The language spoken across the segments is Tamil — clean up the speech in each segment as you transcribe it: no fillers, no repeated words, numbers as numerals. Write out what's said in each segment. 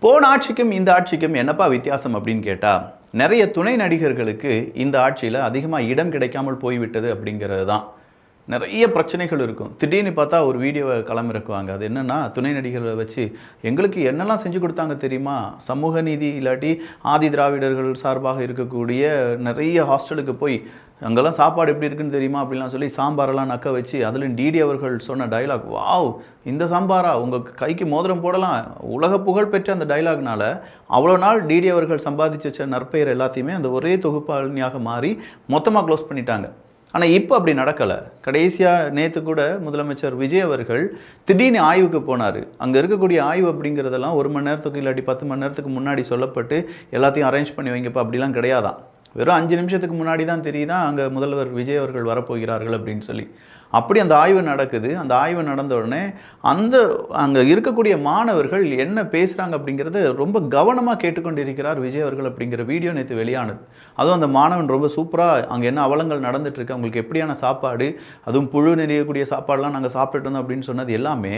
போன ஆட்சிக்கும் இந்த ஆட்சிக்கும் என்னப்பா வித்தியாசம் அப்படின்னு கேட்டால், நிறைய துணை நடிகர்களுக்கு இந்த ஆட்சியில் அதிகமாக இடம் கிடைக்காமல் போய்விட்டது அப்படிங்கிறது தான். நிறைய பிரச்சனைகள் இருக்கும். திடீர்னு பார்த்தா ஒரு வீடியோவை களமிறக்குவாங்க. அது என்னென்னா, துணை நடிகர்களை வச்சு எங்களுக்கு என்னெல்லாம் செஞ்சு கொடுத்தாங்க தெரியுமா? சமூக நீதி இல்லாட்டி ஆதி திராவிடர்கள் சார்பாக இருக்கக்கூடிய நிறைய ஹாஸ்டலுக்கு போய் அங்கெல்லாம் சாப்பாடு எப்படி இருக்குன்னு தெரியுமா அப்படிலாம் சொல்லி சாம்பாரெல்லாம் நக்க வச்சு, அதில் டிடி அவர்கள் சொன்ன டைலாக், வாவ் இந்த சாம்பாரா உங்கள் கைக்கு மோதிரம் போடலாம், உலக புகழ் பெற்ற அந்த டைலாக்னால அவ்வளோ நாள் டிடி அவர்கள் சம்பாதிச்சு வச்ச நற்பெயர் எல்லாத்தையுமே அந்த ஒரே தொகுப்பாளினியாக மாறி மொத்தமாக க்ளோஸ் பண்ணிட்டாங்க. ஆனால் இப்போ அப்படி நடக்கலை. கடைசியாக நேற்று கூட முதலமைச்சர் விஜய் அவர்கள் திடீர்னு ஆய்வுக்கு போனார். அங்கே இருக்கக்கூடிய ஆய்வு அப்படிங்கிறதெல்லாம் 1 மணி நேரத்துக்கு இல்லாட்டி 10 மணி நேரத்துக்கு முன்னாடி சொல்லப்பட்டு எல்லாத்தையும் அரேஞ்ச் பண்ணி வைங்கப்பா அப்படிலாம் கிடையாதான். வெறும் 5 நிமிஷத்துக்கு முன்னாடி தான் தெரியுதான் அங்கே முதல்வர் விஜய் அவர்கள் வரப்போகிறார்கள் அப்படின்னு சொல்லி. அப்படி அந்த ஆய்வு நடக்குது. அந்த ஆய்வு நடந்த உடனே அங்கே இருக்கக்கூடிய மாணவர்கள் என்ன பேசுகிறாங்க அப்படிங்கிறத ரொம்ப கவனமாக கேட்டுக்கொண்டு இருக்கிறார் விஜய் அவர்கள் அப்படிங்கிற வீடியோ நேற்று வெளியானது. அதுவும் அந்த மாணவன் ரொம்ப சூப்பராக அங்கே என்ன அவலங்கள் நடந்துட்டுருக்கு, அவங்களுக்கு எப்படியான சாப்பாடு, அதுவும் புழு நெறியக்கூடிய சாப்பாடெலாம் நாங்கள் சாப்பிட்டுட்டு இருந்தோம் அப்படின்னு சொன்னது எல்லாமே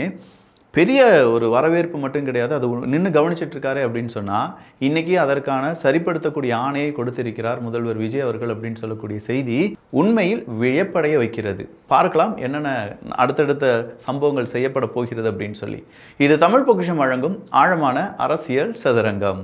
பெரிய ஒரு வரவேற்பு மட்டும் கிடையாது. அது நின்று கவனிச்சிட்ருக்காரு அப்படின்னு சொன்னால், இன்றைக்கி அதற்கான சரிப்படுத்தக்கூடிய ஆணையை கொடுத்திருக்கிறார் முதல்வர் விஜய் அவர்கள் அப்படின்னு சொல்லக்கூடிய செய்தி உண்மையில் வியப்படைய வைக்கிறது. பார்க்கலாம் என்னென்ன அடுத்தடுத்த சம்பவங்கள் செய்யப்பட போகிறது அப்படின்னு சொல்லி. இது தமிழ் பொக்கிஷம் வழங்கும் ஆழமான அரசியல் சதுரங்கம்.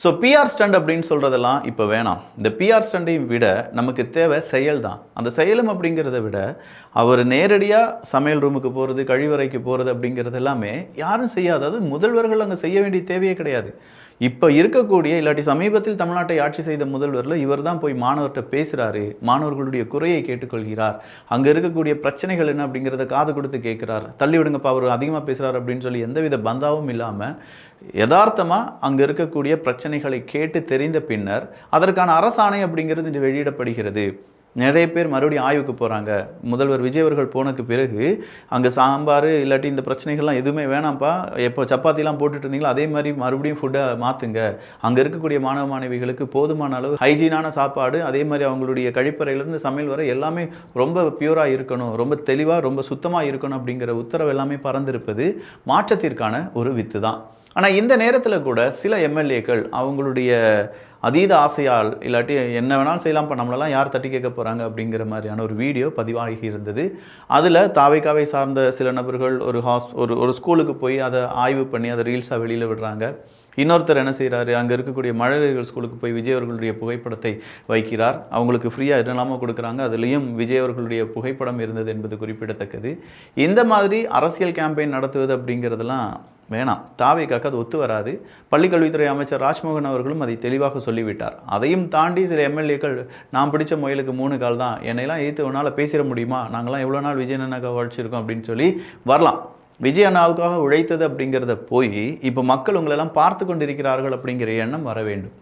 ஸோ பிஆர் ஸ்டண்ட் அப்படின்னு சொல்கிறதெல்லாம் இப்போ வேணாம். இந்த பிஆர் ஸ்டண்டையும் விட நமக்கு தேவை செயல் தான். அந்த செயலும் அப்படிங்கிறத விட அவர் நேரடியாக சமையல் ரூமுக்கு போகிறது, கழிவறைக்கு போகிறது அப்படிங்கிறது எல்லாமே யாரும் செய்யாதது. முதல்வர்கள் அங்கே செய்ய வேண்டிய தேவையே கிடையாது. இப்போ இருக்கக்கூடிய இல்லாட்டி சமீபத்தில் தமிழ்நாட்டை ஆட்சி செய்த முதல்வரில் இவர் தான் போய் மாணவர்கிட்ட பேசுகிறாரு, மாணவர்களுடைய குறையை கேட்டுக்கொள்கிறார், அங்கே இருக்கக்கூடிய பிரச்சனைகள் என்ன அப்படிங்கிறத காது கொடுத்து கேட்குறார். தள்ளி விடுங்கப்பா அவர் அதிகமாக பேசுகிறார் அப்படின்னு சொல்லி எந்தவித பந்தாவும் இல்லாமல் யதார்த்தமாக அங்கே இருக்கக்கூடிய பிரச்சனைகளை கேட்டு தெரிந்த பின்னர் அதற்கான அரசாணை அப்படிங்கிறது வெளியிடப்படுகிறது. நிறைய பேர் மறுபடியும் ஆய்வுக்கு போகிறாங்க. முதல்வர் விஜய் அவர்கள் போனதுக்கு பிறகு அங்கே சாம்பார் இல்லாட்டி இந்த பிரச்சனைகள்லாம் எதுவுமே வேணாம்ப்பா, எப்போ சப்பாத்திலாம் போட்டுட்டு இருந்தீங்களோ அதே மாதிரி மறுபடியும் ஃபுட்டை மாற்றுங்க, அங்கே இருக்கக்கூடிய மாணவ மாணவிகளுக்கு போதுமான அளவு ஹைஜீனான சாப்பாடு, அதே மாதிரி அவங்களுடைய கழிப்பறையிலேருந்து சமையல் வரை எல்லாமே ரொம்ப பியூராக இருக்கணும், ரொம்ப தெளிவாக ரொம்ப சுத்தமாக இருக்கணும் அப்படிங்கிற உத்தரவு எல்லாமே பறந்திருப்பது மாற்றத்திற்கான ஒரு வித்து தான். ஆனால் இந்த நேரத்தில் கூட சில எம்எல்ஏக்கள் அவங்களுடைய அதீத ஆசையால் இல்லாட்டி என்ன வேணாலும் செய்யலாம், இப்போ நம்மளெல்லாம் யார் தட்டி கேட்க போகிறாங்க அப்படிங்கிற மாதிரியான ஒரு வீடியோ பதிவாகி இருந்தது. அதில் தாவைக்காவை சார்ந்த சில நபர்கள் ஒரு ஸ்கூலுக்கு போய் அதை ஆய்வு பண்ணி அதை ரீல்ஸாக வெளியில் விடுறாங்க. இன்னொருத்தர் என்ன செய்கிறாரு, அங்கே இருக்கக்கூடிய மழலையர்கள் ஸ்கூலுக்கு போய் விஜய் அவர்களுடைய புகைப்படத்தை வைக்கிறார். அவங்களுக்கு ஃப்ரீயாக என்னெல்லாமல் கொடுக்குறாங்க, அதுலேயும் விஜய் அவர்களுடைய புகைப்படம் இருந்தது என்பது குறிப்பிடத்தக்கது. இந்த மாதிரி அரசியல் கேம்பெயின் நடத்துவது அப்படிங்கிறதெல்லாம் வேணாம். தாவேக்காக்கு அது ஒத்து வராது. பள்ளிக்கல்வித்துறை அமைச்சர் ராஜ்மோகன் அவர்களும் அதை தெளிவாக சொல்லிவிட்டார். அதையும் தாண்டி சில எம்எல்ஏக்கள் நான் பிடிச்ச முயலுக்கு 3 கால் தான், என்னையெல்லாம் ஏற்று உன்னால் பேசிட முடியுமா, நாங்களாம் எவ்வளோ நாள் விஜய் அண்ணாக்காக உழைச்சிருக்கோம் அப்படின்னு சொல்லி வரலாம். விஜய் அண்ணாவுக்காக உழைத்தது அப்படிங்கிறத போய் இப்போ மக்கள் உங்களெல்லாம் பார்த்து கொண்டிருக்கிறார்கள் அப்படிங்கிற எண்ணம் வர வேண்டும்.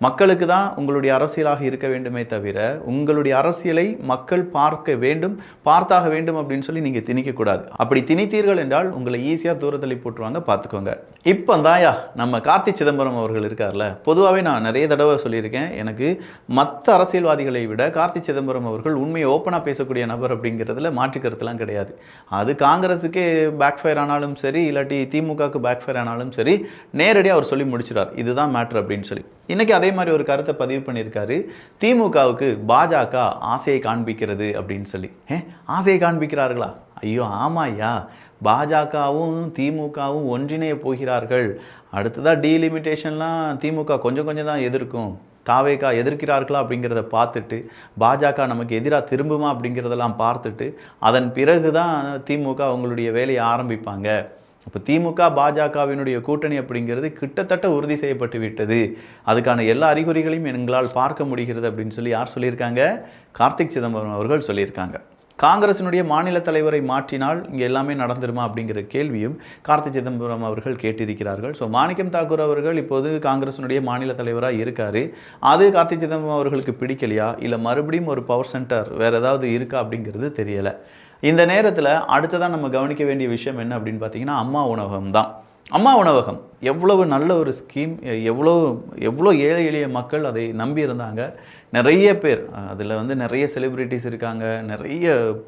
மக்களுக்கு தான் உங்களுடைய அரசியலாக இருக்க வேண்டுமே தவிர உங்களுடைய அரசியலை மக்கள் பார்க்க வேண்டும், பார்த்தாக வேண்டும் அப்படின்னு சொல்லி நீங்கள் திணிக்கக்கூடாது. அப்படி திணித்தீர்கள் என்றால் உங்களை ஈஸியாக தூரத்தள்ளி போட்டுருவாங்க, பார்த்துக்கோங்க. இப்போ தாயா நம்ம கார்த்தி சிதம்பரம் அவர்கள் இருக்கார்ல, பொதுவாகவே நான் நிறைய தடவை சொல்லியிருக்கேன், எனக்கு மற்ற அரசியல்வாதிகளை விட கார்த்தி சிதம்பரம் அவர்கள் உண்மையை ஓப்பனாக பேசக்கூடிய நபர் அப்படிங்கிறதுல மாற்றுக்கருத்துலாம் கிடையாது. அது காங்கிரஸுக்கே பேக்ஃபயர் ஆனாலும் சரி, இல்லாட்டி திமுகவுக்கு பேக்ஃபயர் ஆனாலும் சரி, நேரடியாக அவர் சொல்லி முடிச்சிடார், இதுதான் மேட்ரு அப்படின்னு சொல்லி. இன்றைக்கி அதே மாதிரி ஒரு கருத்தை பதிவு பண்ணியிருக்காரு, திமுகவுக்கு பாஜக ஆசையை காண்பிக்கிறது அப்படின்னு சொல்லி. ஆசையை காண்பிக்கிறார்களா? ஐயோ ஆமாய்யா, பாஜகவும் திமுகவும் ஒன்றிணைய போகிறார்கள். அடுத்ததாக டீலிமிட்டேஷன்லாம் திமுக கொஞ்சம் தான் எதிர்க்கும், தாவேக்கா எதிர்க்கிறார்களா அப்படிங்கிறத பார்த்துட்டு பாஜக நமக்கு எதிராக திரும்புமா அப்படிங்கிறதெல்லாம் பார்த்துட்டு அதன் பிறகு தான் திமுக அவங்களுடைய வேலையை ஆரம்பிப்பாங்க. இப்போ திமுக பாஜகவினுடைய கூட்டணி அப்படிங்கிறது கிட்டத்தட்ட உறுதி செய்யப்பட்டு விட்டது, அதுக்கான எல்லா அறிகுறிகளையும் எங்களால் பார்க்க முடிகிறது அப்படின்னு சொல்லி யார் சொல்லியிருக்காங்க? கார்த்திக் சிதம்பரம் அவர்கள் சொல்லியிருக்காங்க. காங்கிரசினுடைய மாநில தலைவரை மாற்றினால் இங்கே எல்லாமே நடந்துருமா அப்படிங்கிற கேள்வியும் கார்த்தி சிதம்பரம் அவர்கள் கேட்டிருக்கிறார்கள். ஸோ மாணிக்கம் தாக்கூர் அவர்கள் இப்போது காங்கிரசினுடைய மாநில தலைவராக இருக்கார். அது கார்த்தி சிதம்பரம் அவர்களுக்கு பிடிக்கலையா, இல்லை மறுபடியும் ஒரு பவர் சென்டர் வேறு ஏதாவது இருக்கா அப்படிங்கிறது தெரியலை. இந்த நேரத்தில் அடுத்ததான் நம்ம கவனிக்க வேண்டிய விஷயம் என்ன அப்படின்னு பார்த்தீங்கன்னா, அம்மா உணவகம் தான். அம்மா உணவகம் எவ்வளவு நல்ல ஒரு ஸ்கீம், எவ்வளோ எவ்வளோ ஏழை எளிய மக்கள் அதை நம்பி இருந்தாங்க. நிறைய பேர் அதில் வந்து நிறைய செலிப்ரிட்டிஸ் இருக்காங்க, நிறைய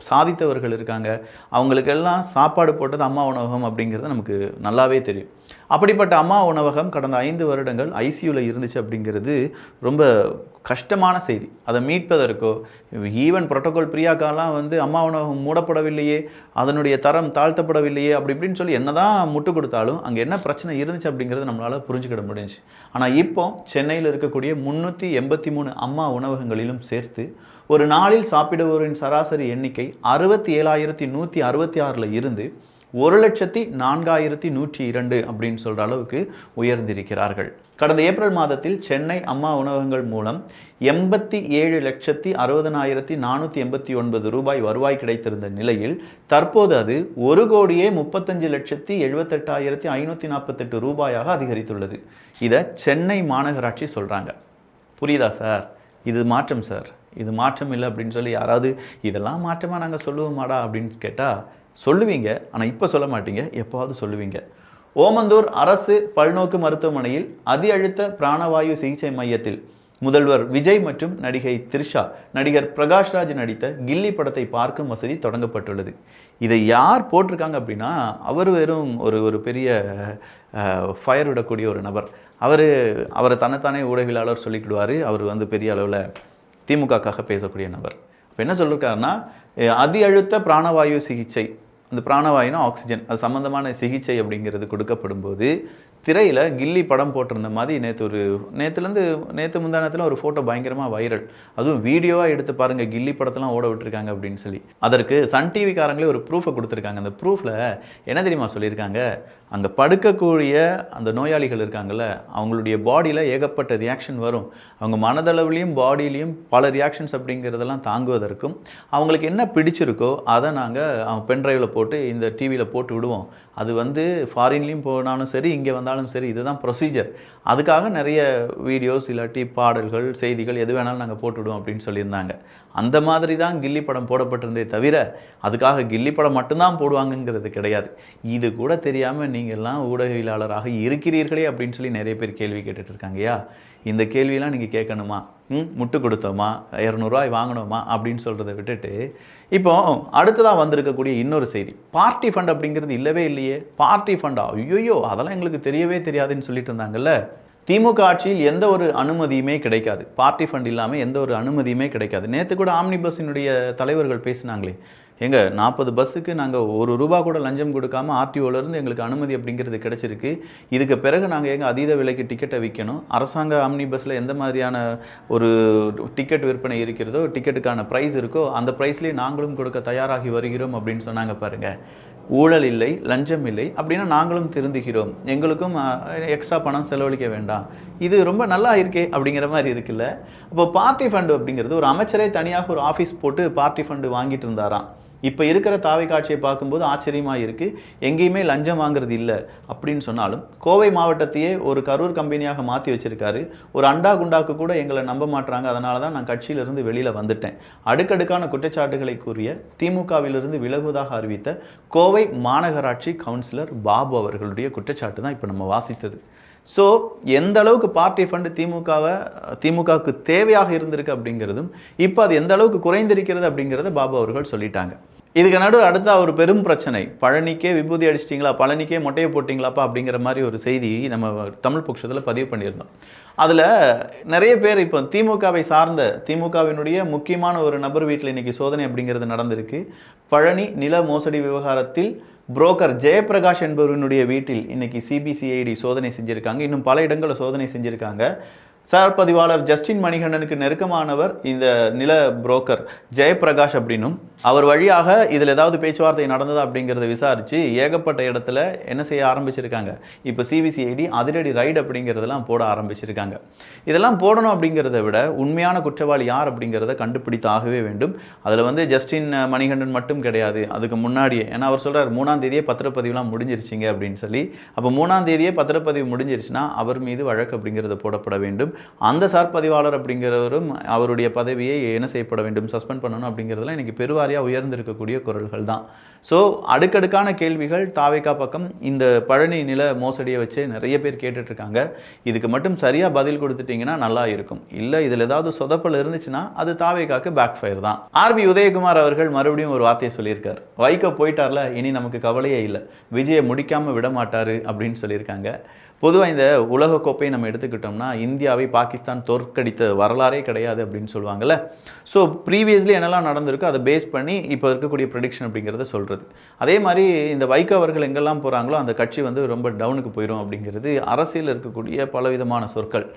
சாதித்தவர்கள் இருக்காங்க. அவங்களுக்கெல்லாம் சாப்பாடு போட்டது அம்மா உணவகம் அப்படிங்கிறது நமக்கு நல்லாவே தெரியும். அப்படிப்பட்ட அம்மா உணவகம் கடந்த 5 வருடங்கள் ஐசியூவில் இருந்துச்சு அப்படிங்கிறது ரொம்ப கஷ்டமான செய்தி. அதை மீட்பதற்கோ, ஈவன் புரோட்டோகால் பிரியாக்காலாம் வந்து அம்மா உணவகம் மூடப்படவில்லையே, அதனுடைய தரம் தாழ்த்தப்படவில்லையே, அப்படி இப்படின்னு சொல்லி என்னதான் முட்டு கொடுத்தாலும் அங்கே என்ன பிரச்சனை இருந்துச்சு அப்படிங்கிறது நம்மளால் புரிஞ்சுக்கிட முடிஞ்சுச்சு. ஆனால் இப்போ சென்னையில் இருக்கக்கூடிய 383 அம்மா உணவகங்களிலும் சேர்த்து ஒரு நாளில் சாப்பிடுவோரின் சராசரி எண்ணிக்கை 67,166 இருந்து 1,04,102 அப்படின்னு சொல்கிற அளவுக்கு உயர்ந்திருக்கிறார்கள். கடந்த ஏப்ரல் மாதத்தில் சென்னை அம்மா உணவகங்கள் மூலம் 87,60,489 ரூபாய் வருவாய் கிடைத்திருந்த நிலையில் தற்போது அது 1,35,78,548 ரூபாயாக அதிகரித்துள்ளது. இதை சென்னை மாநகராட்சி சொல்கிறாங்க. புரியுதா சார்? இது மாற்றம் சார், இது மாற்றம் இல்லை அப்படின்னு சொல்லி யாராவது இதெல்லாம் மாற்றமாக நாங்கள் சொல்லுவோமாடா அப்படின்னு கேட்டால் சொல்லுவீங்க. ஆனால் இப்போ சொல்ல மாட்டீங்க, எப்போவாவது சொல்லுவீங்க. ஓமந்தூர் அரசு பல்நோக்கு மருத்துவமனையில் அதி அழுத்த பிராணவாயு சிகிச்சை மையத்தில் முதல்வர் விஜய் மற்றும் நடிகை த்ரிஷா, நடிகர் பிரகாஷ்ராஜ் நடித்த கில்லி படத்தை பார்க்கும் வசதி தொடங்கப்பட்டுள்ளது. இதை யார் போட்டிருக்காங்க அப்படின்னா, அவர் வெறும் ஒரு பெரிய ஃபயர் விடக்கூடிய ஒரு நபர். அவரை தன்னைத்தானே ஊடகவியலாளர் சொல்லிக்கிடுவார். அவர் வந்து பெரிய அளவில் திமுகக்காக பேசக்கூடிய நபர். இப்போ என்ன சொல்லியிருக்காருன்னா, அதி அழுத்த பிராணவாயு சிகிச்சை, அந்த பிராணவாயுனா ஆக்சிஜன், அது சம்மந்தமான சிகிச்சை அப்படிங்கிறது கொடுக்கப்படும் போது திரையில் கில்லி படம் போட்டிருந்த மாதிரி நேற்று முந்தானத்தில் ஒரு ஃபோட்டோ பயங்கரமாக வைரல். அதுவும் வீடியோவாக எடுத்து பாருங்கள், கில்லி படத்தெல்லாம் ஓட விட்டுருக்காங்க அப்படின்னு சொல்லி. அதற்கு சன் டிவிக்காரங்களே ஒரு ப்ரூஃபை கொடுத்துருக்காங்க. அந்த ப்ரூஃபில் என்ன தெரியுமா சொல்லியிருக்காங்க, அங்கே படுக்கக்கூடிய அந்த நோயாளிகள் இருக்காங்கள்ல, அவங்களுடைய பாடியில் ஏகப்பட்ட ரியாக்ஷன் வரும். அவங்க மனதளவுலேயும் பாடியிலையும் பல ரியாக்ஷன்ஸ் அப்படிங்கிறதெல்லாம் தாங்குவதற்கும் அவங்களுக்கு என்ன பிடிச்சிருக்கோ அதை நாங்கள் பென்ட்ரைவில் போட்டு இந்த டிவியில் போட்டு விடுவோம். அது வந்து ஃபாரின்லேயும் போனாலும் சரி, இங்கே வந்தாலும் சரி, இதுதான் ப்ரொசீஜர். அதுக்காக நிறைய வீடியோஸ் இல்லாட்டி பாடல்கள், செய்திகள் எது வேணாலும் நாங்கள் போட்டுவிடுவோம் அப்படின்னு சொல்லியிருந்தாங்க. அந்த மாதிரி தான் கில்லி படம் போடப்பட்டிருந்தே தவிர அதுக்காக கில்லி படம் மட்டும்தான் போடுவாங்கங்கிறது கிடையாது. இது கூட தெரியாமல் நீங்கள்லாம் ஊடகவியலாளராக இருக்கிறீர்களே அப்படின்னு சொல்லி நிறைய பேர் கேள்வி கேட்டுட்டு இருக்காங்கய்யா. இந்த கேள்வியெல்லாம் நீங்கள் கேட்கணுமா? முட்டு கொடுத்தோமா, 200 ரூபாய் வாங்கினோமா அப்படின்னு சொல்கிறத விட்டுட்டு, இப்போ அடுத்ததாக வந்திருக்கக்கூடிய இன்னொரு செய்தி, பார்ட்டி ஃபண்ட் அப்படிங்கிறது இல்லவே இல்லையே. பார்ட்டி ஃபண்டா? ஐயோ, அதெல்லாம் எங்களுக்கு தெரியவே தெரியாதுன்னு சொல்லிட்டு இருந்தாங்கல்ல. திமுக ஆட்சியில் எந்த ஒரு அனுமதியுமே கிடைக்காது, பார்ட்டி ஃபண்ட் இல்லாமல் எந்த ஒரு அனுமதியுமே கிடைக்காது. நேற்று கூட ஆம்னி பஸ்ஸினுடைய தலைவர்கள் பேசினாங்களே, 40 பஸ்ஸுக்கு நாங்கள் ₹1 கூட லஞ்சம் கொடுக்காமல் ஆர்டிஓலேருந்து எங்களுக்கு அனுமதி அப்படிங்கிறது கிடச்சிருக்கு. இதுக்கு பிறகு நாங்கள் அதீத விலைக்கு டிக்கெட்டை விற்கணும். அரசாங்க ஆம்னி பஸ்ஸில் எந்த மாதிரியான ஒரு டிக்கெட் விற்பனை இருக்கிறதோ, டிக்கெட்டுக்கான ப்ரைஸ் இருக்கோ அந்த ப்ரைஸ்லேயே நாங்களும் கொடுக்க தயாராகி வருகிறோம் அப்படின்னு சொன்னாங்க பாருங்கள். ஊழல் இல்லை, லஞ்சம் இல்லை அப்படின்னா நாங்களும் திருந்துகிறோம், எங்களுக்கும் எக்ஸ்ட்ரா பணம் செலவழிக்க வேண்டாம், இது ரொம்ப நல்லா இருக்கே அப்படிங்கிற மாதிரி இருக்குல்ல. அப்போ பார்ட்டி ஃபண்டு அப்படிங்கிறது ஒரு அமைச்சரே தனியாக ஒரு ஆஃபீஸ் போட்டு பார்ட்டி ஃபண்டு வாங்கிட்டு இருந்தாராம். இப்போ இருக்கிற தாவை காட்சியை பார்க்கும்போது ஆச்சரியமாக இருக்குது. எங்கேயுமே லஞ்சம் வாங்குறது இல்லை அப்படின்னு சொன்னாலும் கோவை மாவட்டத்தையே ஒரு கரூர் கம்பெனியாக மாற்றி வச்சுருக்காரு. ஒரு அண்டா குண்டாக்கு கூட எங்களை நம்ப மாட்டுறாங்க, அதனால தான் நான் கட்சியிலிருந்து வெளியில் வந்துட்டேன். அடுக்கடுக்கான குற்றச்சாட்டுகளை கூறிய திமுகவிலிருந்து விலகுவதாக அறிவித்த கோவை மாநகராட்சி கவுன்சிலர் பாபு அவர்களுடைய குற்றச்சாட்டு தான் இப்போ நம்ம வாசித்தது. ஸோ எந்த அளவுக்கு பார்ட்டி ஃபண்டு திமுகவுக்கு தேவையாக இருந்திருக்கு அப்படிங்கிறதும் இப்போ அது எந்த அளவுக்கு குறைந்திருக்கிறது அப்படிங்கிறத பாபு அவர்கள் சொல்லிட்டாங்க. இதுக்கு நடுவில் அடுத்த ஒரு பெரும் பிரச்சனை, பழனிக்கே விபூதி அடிச்சிட்டிங்களா, பழனிக்கே மொட்டையை போட்டிங்களாப்பா அப்படிங்கிற மாதிரி ஒரு செய்தி நம்ம தமிழ் பட்சத்தில் பதிவு பண்ணியிருந்தோம். அதில் நிறைய பேர் இப்போ திமுகவினுடைய முக்கியமான ஒரு நபர் வீட்டில் இன்றைக்கி சோதனை அப்படிங்கிறது நடந்திருக்கு. பழனி நில மோசடி விவகாரத்தில் புரோக்கர் ஜெயபிரகாஷ் என்பவரினுடைய வீட்டில் இன்னைக்கு சிபிசிஐடி சோதனை செஞ்சுருக்காங்க. இன்னும் பல இடங்களில் சோதனை செஞ்சுருக்காங்க. சார் பதிவாளர் ஜஸ்டின் மணிகண்டனுக்கு நெருக்கமானவர் இந்த நில புரோக்கர் ஜெயபிரகாஷ் அப்படின்னும், அவர் வழியாக இதில் ஏதாவது பேச்சுவார்த்தை நடந்ததா அப்படிங்கிறத விசாரித்து ஏகப்பட்ட இடத்துல என்ன செய்ய ஆரம்பிச்சிருக்காங்க. இப்போ சிபிசிஐடி அதிரடி ரைடு அப்படிங்கிறதெல்லாம் போட ஆரம்பிச்சிருக்காங்க. இதெல்லாம் போடணும் அப்படிங்கிறத விட உண்மையான குற்றவாளி யார் அப்படிங்கிறத கண்டுபிடித்தாகவே வேண்டும். அதில் ஜஸ்டின் மணிகண்டன் மட்டும் கிடையாது, அதுக்கு முன்னாடியே, ஏன்னா அவர் சொல்கிறார் 3ஆம் தேதியே பத்திரப்பதிவுலாம் முடிஞ்சிருச்சிங்க அப்படின்னு சொல்லி. அப்போ 3ஆம் தேதியே பத்திரப்பதிவு முடிஞ்சிருச்சுன்னா அவர் மீது வழக்கு அப்படிங்கிறத போடப்பட வேண்டும். அந்த சார் பதிவாளர் அப்படிங்கிறவரும் அவருடைய பதவியை என்ன செய்யப்பட வேண்டும், சஸ்பெண்ட் பண்ணணும் அப்படிங்கிறதுலாம் இன்றைக்கி பெருவாரியாக உயர்ந்திருக்கக்கூடிய குரல்கள் தான். ஸோ அடுக்கடுக்கான கேள்விகள் தாவேகா பக்கம் இந்த பழனி நில மோசடியை வச்சு நிறைய பேர் கேட்டுட்ருக்காங்க. இதுக்கு மட்டும் சரியாக பதில் கொடுத்துட்டிங்கன்னா நல்லா இருக்கும். இல்லை இதில் ஏதாவது சொதப்பல் இருந்துச்சுன்னா அது தாவேகாக்கு பேக் ஃபயர் தான். ஆர்பி உதயகுமார் அவர்கள் மறுபடியும் ஒரு வார்த்தையை சொல்லியிருக்கார். வைகோ போயிட்டார்ல, இனி நமக்கு கவலையே இல்லை, விஜயை முடிக்காமல் விட மாட்டார் அப்படின்னு சொல்லியிருக்காங்க. பொதுவாக இந்த உலகக்கோப்பையை நம்ம எடுத்துக்கிட்டோம்னா இந்தியாவை பாகிஸ்தான் தோற்கடித்த வரலாறே கிடையாது அப்படின்னு சொல்லுவாங்கள்ல. ஸோ ப்ரீவியஸ்லி என்னெல்லாம் நடந்திருக்கோ அதை பேஸ் பண்ணி இப்போ இருக்கக்கூடிய ப்ரெடிக்ஷன் அப்படிங்கிறத சொல்கிறது. அதே மாதிரி இந்த வைகோ அவர்கள் எங்கெல்லாம் போகிறாங்களோ அந்த கட்சி ரொம்ப டவுனுக்கு போயிடும் அப்படிங்கிறது அரசியல் இருக்கக்கூடிய பலவிதமான சொற்கள்.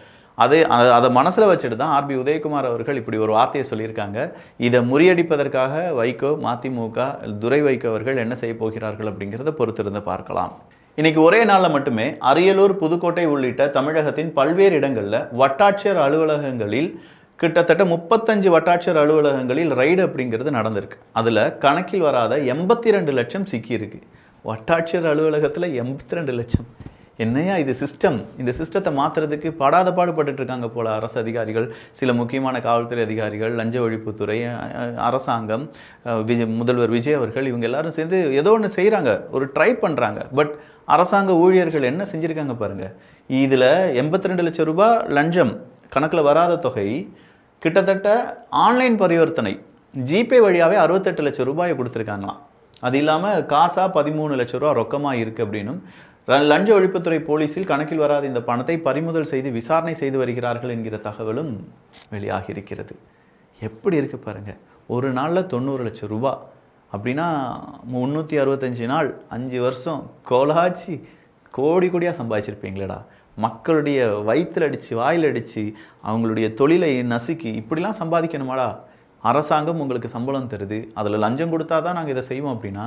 அதை மனசில் வச்சுட்டு தான் ஆர்பி உதயகுமார் அவர்கள் இப்படி ஒரு வார்த்தையை சொல்லியிருக்காங்க. இதை முறியடிப்பதற்காக வைகோ, மதிமுக, துரை வைகோ அவர்கள் என்ன செய்ய போகிறார்கள் அப்படிங்கிறத பொறுத்திருந்து பார்க்கலாம். இன்றைக்கி ஒரே நாளில் மட்டுமே அரியலூர், புதுக்கோட்டை உள்ளிட்ட தமிழகத்தின் பல்வேறு இடங்களில் வட்டாட்சியர் அலுவலகங்களில் கிட்டத்தட்ட 35 வட்டாட்சியர் அலுவலகங்களில் ரைடு அப்படிங்கிறது நடந்திருக்கு. அதில் கணக்கில் வராத 82 லட்சம் சிக்கியிருக்கு. வட்டாட்சியர் அலுவலகத்தில் 82 லட்சம். என்னையா இது சிஸ்டம்? இந்த சிஸ்டத்தை மாற்றுறதுக்கு படாத பாடுபட்டு இருக்காங்க போல் அரசு அதிகாரிகள், சில முக்கியமான காவல்துறை அதிகாரிகள், லஞ்ச ஒழிப்புத்துறை, அரசாங்கம், முதல்வர் விஜய் அவர்கள், இவங்க எல்லாரும் சேர்ந்து ஏதோ ஒன்று செய்கிறாங்க, ஒரு ட்ரை பண்ணுறாங்க. பட் அரசாங்க ஊழியர்கள் என்ன செஞ்சுருக்காங்க பாருங்கள். இதில் 82 லட்சம் ரூபாய் லஞ்சம், கணக்கில் வராத தொகை, கிட்டத்தட்ட ஆன்லைன் பரிவர்த்தனை ஜிபே வழியாகவே 68 லட்சம் ரூபாயை கொடுத்துருக்காங்களாம். அது இல்லாமல் காசாக 13 லட்சம் ரூபா ரொக்கமாக இருக்குது அப்படின்னும், லஞ்ச ஒழிப்புத்துறை போலீஸில் கணக்கில் வராத இந்த பணத்தை பறிமுதல் செய்து விசாரணை செய்து வருகிறார்கள் என்கிற தகவலும் வெளியாகி இருக்கிறது. எப்படி இருக்குது பாருங்கள். ஒரு நாளில் 90 லட்சம் ரூபா அப்படின்னா 365 நாள், 5 வருஷம் கோலாச்சி கோடி கோடியாக சம்பாதிச்சிருப்பீங்களேடா. மக்களுடைய வயிற்றில் அடித்து, வாயில் அடித்து, அவங்களுடைய தொழிலை நசுக்கி இப்படிலாம் சம்பாதிக்கணுமாடா? அரசாங்கம் உங்களுக்கு சம்பளம் தருது, அதில் லஞ்சம் கொடுத்தா தான் நாங்கள் இதை செய்வோம் அப்படின்னா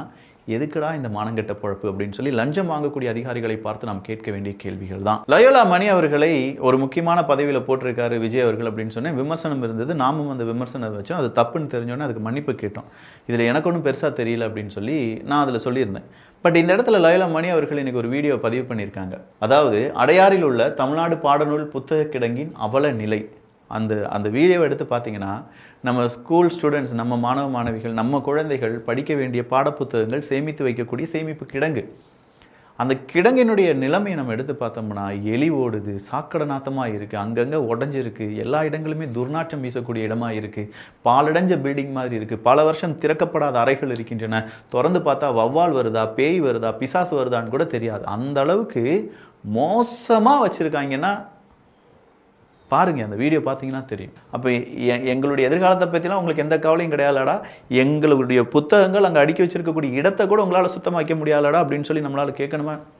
எதுக்குடா இந்த மானங்கெட்ட பொழப்பு அப்படின்னு சொல்லி லஞ்சம் வாங்கக்கூடிய அதிகாரிகளை பார்த்து நாம் கேட்க வேண்டிய கேள்விகள் தான். லயோலா மணி அவர்களை ஒரு முக்கியமான பதவியில் போட்டிருக்காரு விஜய் அவர்கள் அப்படின்னு சொன்னேன். விமர்சனம் இருந்தது, நாமும் அந்த விமர்சனம் வச்சோம். அது தப்புன்னு தெரிஞ்சோன்னே அதுக்கு மன்னிப்பு கேட்டோம். இதில் எனக்கு ஒன்றும் பெருசாக தெரியல அப்படின்னு சொல்லி நான் அதில் சொல்லியிருந்தேன். பட் இந்த இடத்துல லயோலா மணி அவர்கள் இன்றைக்கி ஒரு வீடியோ பதிவு பண்ணியிருக்காங்க. அதாவது அடையாறில் உள்ள தமிழ்நாடு பாடநூல் புத்தக கிடங்கின் அவல நிலை. அந்த வீடியோவை எடுத்து பார்த்தீங்கன்னா நம்ம ஸ்கூல் ஸ்டூடெண்ட்ஸ், நம்ம மாணவ மாணவிகள், நம்ம குழந்தைகள் படிக்க வேண்டிய பாடப்புத்தகங்கள் சேமித்து வைக்கக்கூடிய சேமிப்பு கிடங்கு. அந்த கிடங்கினுடைய நிலைமையை நம்ம எடுத்து பார்த்தோம்னா எலி ஓடுது, சாக்கடை நாத்தமாக இருக்குது, அங்கங்கே உடஞ்சிருக்கு, எல்லா இடங்களுமே துர்நாற்றம் வீசக்கூடிய இடமாக இருக்குது, பாலடைஞ்ச பில்டிங் மாதிரி இருக்குது, பல வருஷம் திறக்கப்படாத அறைகள் இருக்கின்றன. திறந்து பார்த்தா வௌவால் வருதா, பேய் வருதா, பிசாசு வருதான்னு கூட தெரியாது. அந்த அளவுக்கு மோசமாக வச்சுருக்காங்கன்னா பாருங்கள், அந்த வீடியோ பார்த்தீங்கன்னா தெரியும். அப்போ எங்களுடைய எதிர்காலத்தை பற்றிலாம் உங்களுக்கு எந்த கவலையும் கிடையாதுலடா, எங்களுடைய புத்தகங்கள் அங்கே அடுக்கி வச்சிருக்கக்கூடிய இடத்த கூட உங்களால் சுத்தமாக வைக்க முடியாதடா அப்படின்னு சொல்லி நம்மளால்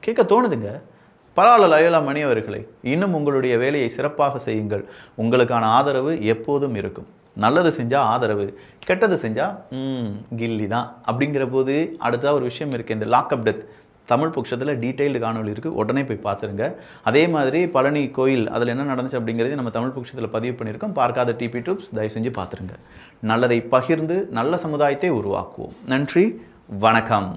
கேட்க தோணுதுங்க. பரவாயில்ல லயோலா மணி அவர்களே, இன்னும் உங்களுடைய வேலையை சிறப்பாக செய்யுங்கள். உங்களுக்கான ஆதரவு எப்போதும் இருக்கும். நல்லது செஞ்சால் ஆதரவு, கெட்டது செஞ்சால் கில்லி தான். அப்படிங்கிற போது அடுத்த ஒரு விஷயம் இருக்குது. இந்த லாக்அப் டெத் தமிழ் புக்ஷத்தில் டீட்டெயில்டு காணொலி இருக்குது, உடனே போய் பார்த்துருங்க. அதே மாதிரி பழனி கோயில் அதில் என்ன நடந்துச்சு அப்படிங்கிறது நம்ம தமிழ் புக்ஷத்தில் பதிவு பண்ணியிருக்கோம். பார்க்காத டிபி டியூப்ஸ் தயவு செஞ்சு பார்த்துருங்க. நல்லதை பகிர்ந்து நல்ல சமுதாயத்தை உருவாக்குவோம். நன்றி, வணக்கம்.